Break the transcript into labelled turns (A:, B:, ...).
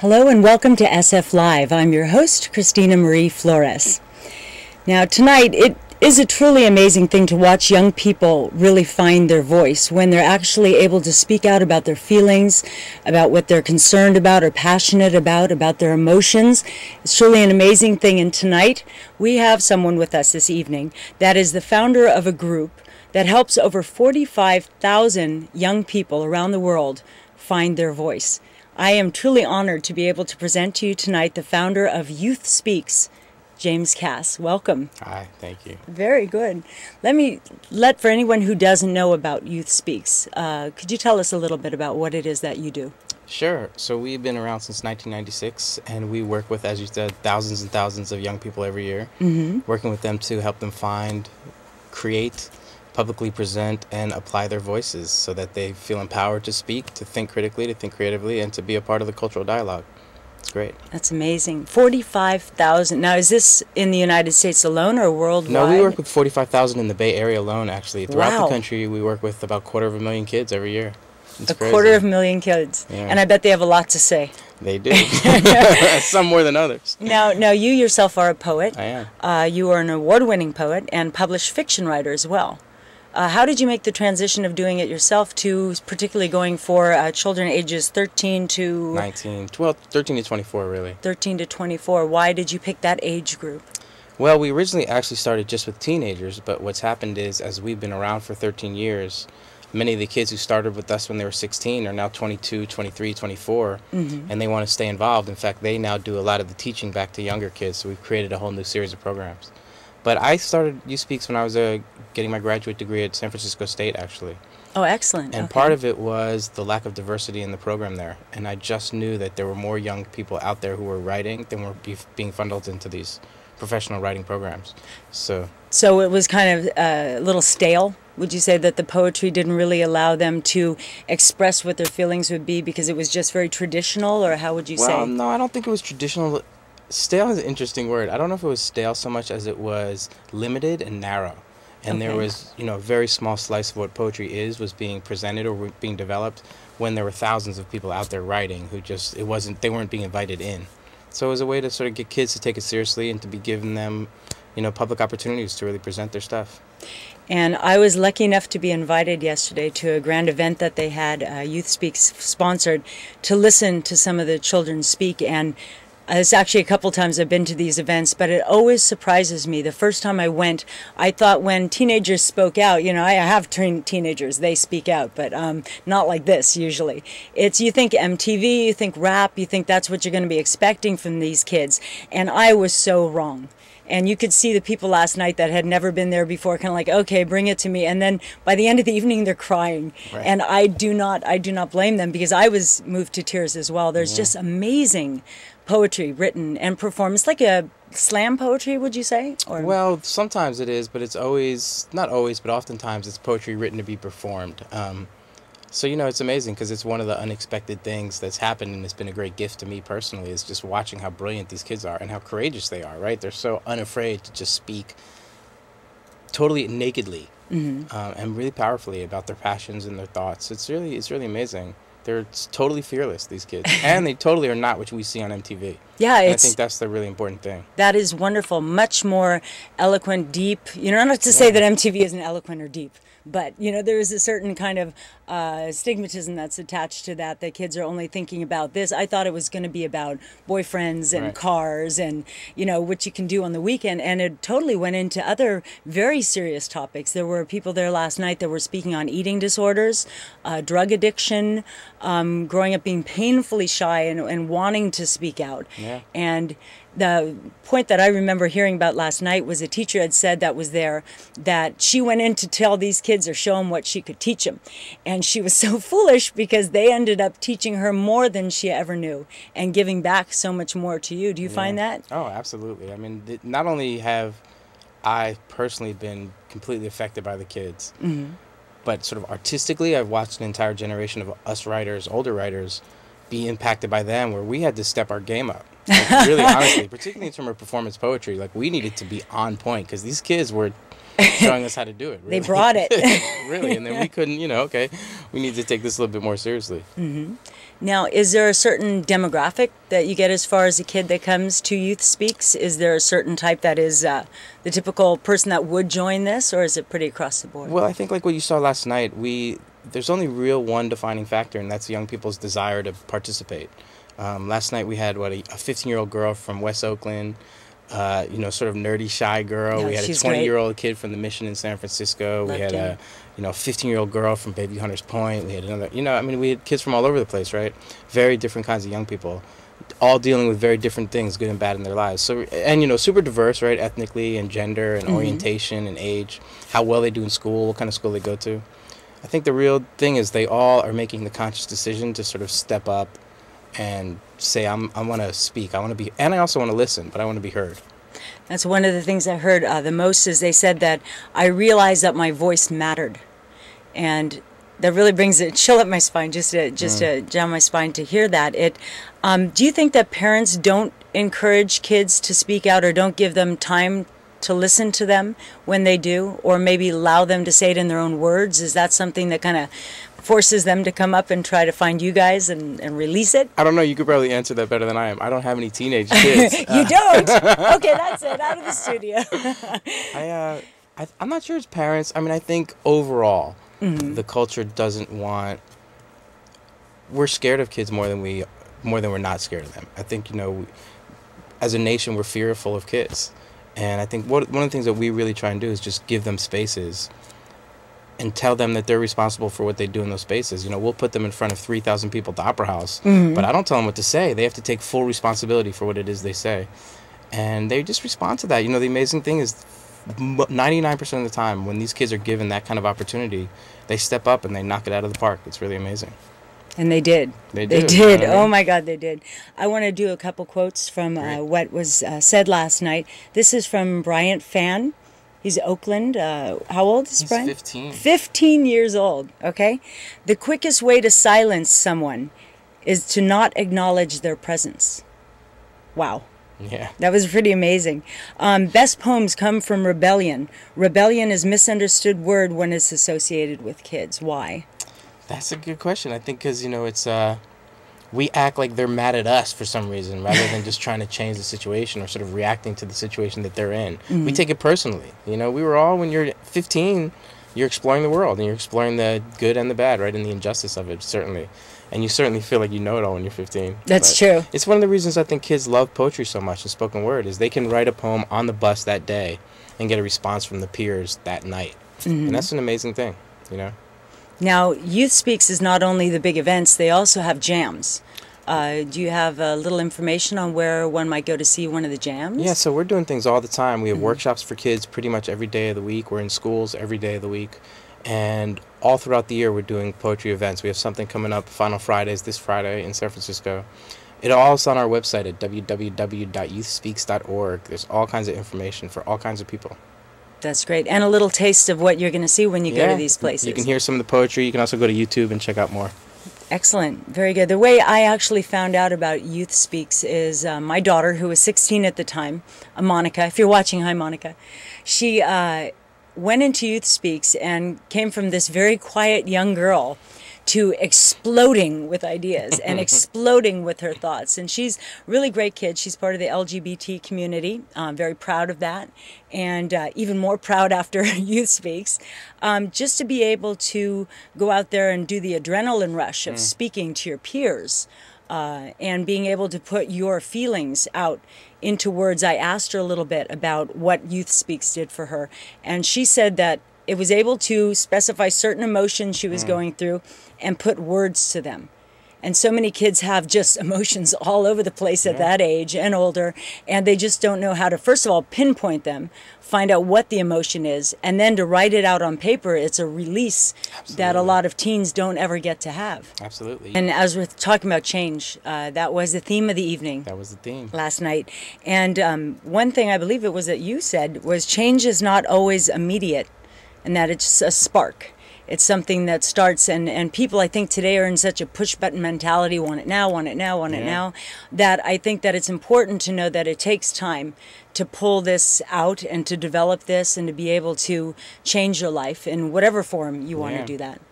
A: Hello and welcome to SF Live. I'm your host, Christina Marie Flores. Now tonight, it is a truly amazing thing to watch young people really find their voice when they're actually able to speak out about their feelings, about what they're concerned about or passionate about their emotions. It's truly an amazing thing, and tonight we have someone with us this evening that is the founder of a group that helps over 45,000 young people around the world find their voice. I am truly honored to be able to present to you tonight the founder of Youth Speaks, James Kass. Welcome.
B: Hi, thank you.
A: Very good. Let for anyone who doesn't know about Youth Speaks, could you tell us a little bit about what it is that you do?
B: Sure. So we've been around since 1996, and we work with, as you said, thousands and thousands of young people every year, working with them to help them find, create, publicly present, and apply their voices so that they feel empowered to speak, to think critically, to think creatively, and to be a part of the cultural dialogue. It's great.
A: That's amazing. 45,000. Now, is this in the United States alone or worldwide?
B: No, we work with 45,000 in the Bay Area alone, actually. Throughout
A: Wow.
B: the country, we work with about 250,000 kids every year. It's crazy.
A: 250,000 kids.
B: Yeah.
A: And I bet they have a lot to say.
B: They do. Some more than others.
A: Now, you yourself are a poet.
B: I am.
A: You are an award-winning poet and published fiction writer as well. How did you make the transition of doing it yourself to particularly going for children ages 13 to...
B: 19, well, 13 to 24, really.
A: 13 to 24. Why did you pick that age group?
B: Well, we originally actually started just with teenagers, but what's happened is, as we've been around for 13 years, many of the kids who started with us when they were 16 are now 22, 23, 24, and they want to stay involved. In fact, they now do a lot of the teaching back to younger kids, so we've created a whole new series of programs. But I started Youth Speaks when I was getting my graduate degree at San Francisco State, actually.
A: Oh, excellent.
B: And
A: okay.
B: part of it was the lack of diversity in the program there. And I just knew that there were more young people out there who were writing than were being funneled into these professional writing programs. So
A: it was kind of a little stale? Would you say that the poetry didn't really allow them to express what their feelings would be because it was just very traditional, or how would you say?
B: Well, no, I don't think it was traditional. Stale is an interesting word. I don't know if it was stale so much as it was limited and narrow. And there was, a very small slice of what poetry was being presented or being developed when there were thousands of people out there writing who just, they weren't being invited in. So it was a way to sort of get kids to take it seriously and to be giving them, public opportunities to really present their stuff.
A: And I was lucky enough to be invited yesterday to a grand event that they had, Youth Speaks sponsored, to listen to some of the children speak. And it's actually a couple times I've been to these events, but it always surprises me. The first time I went, I thought when teenagers spoke out, I have teenagers, they speak out, but not like this usually. You think MTV, you think rap, you think that's what you're going to be expecting from these kids. And I was so wrong. And you could see the people last night that had never been there before, kind of like, okay, bring it to me. And then by the end of the evening, they're crying. Right. And I do not blame them, because I was moved to tears as well. There's just amazing poetry written and performed. It's like a slam poetry, would you say? Or? Well,
B: sometimes it is, but it's always, not always, but oftentimes it's poetry written to be performed. So, it's amazing because it's one of the unexpected things that's happened, and it's been a great gift to me personally, is just watching how brilliant these kids are and how courageous they are, right? They're so unafraid to just speak totally nakedly and really powerfully about their passions and their thoughts. It's really amazing. They're totally fearless, these kids, and they totally are not what we see on MTV.
A: Yeah,
B: I think that's the really important thing.
A: That is wonderful. Much more eloquent, deep. Not to say that MTV isn't eloquent or deep, but there is a certain kind of stigmatism that's attached to that kids are only thinking about this. I thought it was going to be about boyfriends and cars and what you can do on the weekend, and it totally went into other very serious topics. There were people there last night that were speaking on eating disorders, drug addiction, growing up being painfully shy and wanting to speak out. And the point that I remember hearing about last night was a teacher had said that was there, that she went in to tell these kids or show them what she could teach them. And she was so foolish because they ended up teaching her more than she ever knew and giving back so much more to you. Do you find that?
B: Oh, absolutely. I mean, not only have I personally been completely affected by the kids, but sort of artistically, I've watched an entire generation of us writers, older writers, be impacted by them, where we had to step our game up. Like, really, honestly, particularly in terms of performance poetry, like we needed to be on point because these kids were showing us how to do it. Really.
A: They brought it.
B: Really, and then we couldn't, okay, we need to take this a little bit more seriously.
A: Now, is there a certain demographic that you get as far as a kid that comes to Youth Speaks? Is there a certain type that is the typical person that would join this, or is it pretty across the board?
B: Well, I think like what you saw last night, there's only real one defining factor, and that's young people's desire to participate. Last night we had, a 15-year-old girl from West Oakland, sort of nerdy, shy girl.
A: Yeah,
B: we had a 20-year-old kid from the Mission in San Francisco. We had a 15-year-old girl from Baby Hunters Point. We had another, we had kids from all over the place, right? Very different kinds of young people, all dealing with very different things, good and bad, in their lives. So, and, super diverse, right? Ethnically and gender and orientation and age, how well they do in school, what kind of school they go to. I think the real thing is they all are making the conscious decision to sort of step up and say, I want to speak, I want to be, and I also want to listen, but I want to be heard.
A: That's one of the things I heard the most is they said that I realized that my voice mattered. And that really brings a chill up my spine, just to down my spine to hear that. Do you think that parents don't encourage kids to speak out or don't give them time to listen to them when they do, or maybe allow them to say it in their own words? Is that something that kind of forces them to come up and try to find you guys and release it?
B: I don't know. You could probably answer that better than I am. I don't have any teenage kids.
A: You don't? Okay, that's it. Out of the studio.
B: I'm not sure it's parents. I mean, I think overall, the culture doesn't want... We're scared of kids more than we're not scared of them. I think, as a nation, we're fearful of kids. And I think one of the things that we really try and do is just give them spaces and tell them that they're responsible for what they do in those spaces. We'll put them in front of 3,000 people at the Opera House, but I don't tell them what to say. They have to take full responsibility for what it is they say. And they just respond to that. The amazing thing is 99% of the time when these kids are given that kind of opportunity, they step up and they knock it out of the park. It's really amazing.
A: And they did. They did. Oh, my God, they did. I want to do a couple quotes from what was said last night. This is from Bryant Fan. He's Oakland. How old is Bryant?
B: He's 15.
A: 15 years old, okay? The quickest way to silence someone is to not acknowledge their presence. Wow.
B: Yeah.
A: That was pretty amazing. Best poems come from rebellion. Rebellion is a misunderstood word when it's associated with kids. Why?
B: That's a good question. I think because, it's we act like they're mad at us for some reason rather than just trying to change the situation or sort of reacting to the situation that they're in. We take it personally. We were all, when you're 15, you're exploring the world and you're exploring the good and the bad, right, and the injustice of it, certainly. And you certainly feel like you know it all when you're 15.
A: That's true.
B: It's one of the reasons I think kids love poetry so much and spoken word is they can write a poem on the bus that day and get a response from the peers that night. And that's an amazing thing,
A: Now, Youth Speaks is not only the big events, they also have jams. Do you have a little information on where one might go to see one of the jams?
B: Yeah, so we're doing things all the time. We have workshops for kids pretty much every day of the week. We're in schools every day of the week. And all throughout the year, we're doing poetry events. We have something coming up, Final Fridays, this Friday in San Francisco. It all is on our website at www.youthspeaks.org. There's all kinds of information for all kinds of people.
A: That's great. And a little taste of what you're going to see when you go to these places.
B: You can hear some of the poetry. You can also go to YouTube and check out more.
A: Excellent. Very good. The way I actually found out about Youth Speaks is my daughter, who was 16 at the time, Monica. If you're watching, hi, Monica. She went into Youth Speaks and came from this very quiet young girl to exploding with ideas and exploding with her thoughts. And she's a really great kid. She's part of the LGBT community. I'm very proud of that. And even more proud after Youth Speaks. Just to be able to go out there and do the adrenaline rush of speaking to your peers and being able to put your feelings out into words. I asked her a little bit about what Youth Speaks did for her. And she said that it was able to specify certain emotions she was going through and put words to them. And so many kids have just emotions all over the place at that age and older, and they just don't know how to, first of all, pinpoint them, find out what the emotion is, and then to write it out on paper. It's a release that a lot of teens don't ever get to have.
B: Absolutely.
A: And as we're talking about change, that was the theme of the evening.
B: That was the theme.
A: Last night. And one thing I believe it was that you said was change is not always immediate, and that it's a spark. It's something that starts, and people I think today are in such a push button mentality, want it now, want it now, want it now, that I think that it's important to know that it takes time to pull this out and to develop this and to be able to change your life in whatever form you want to do that.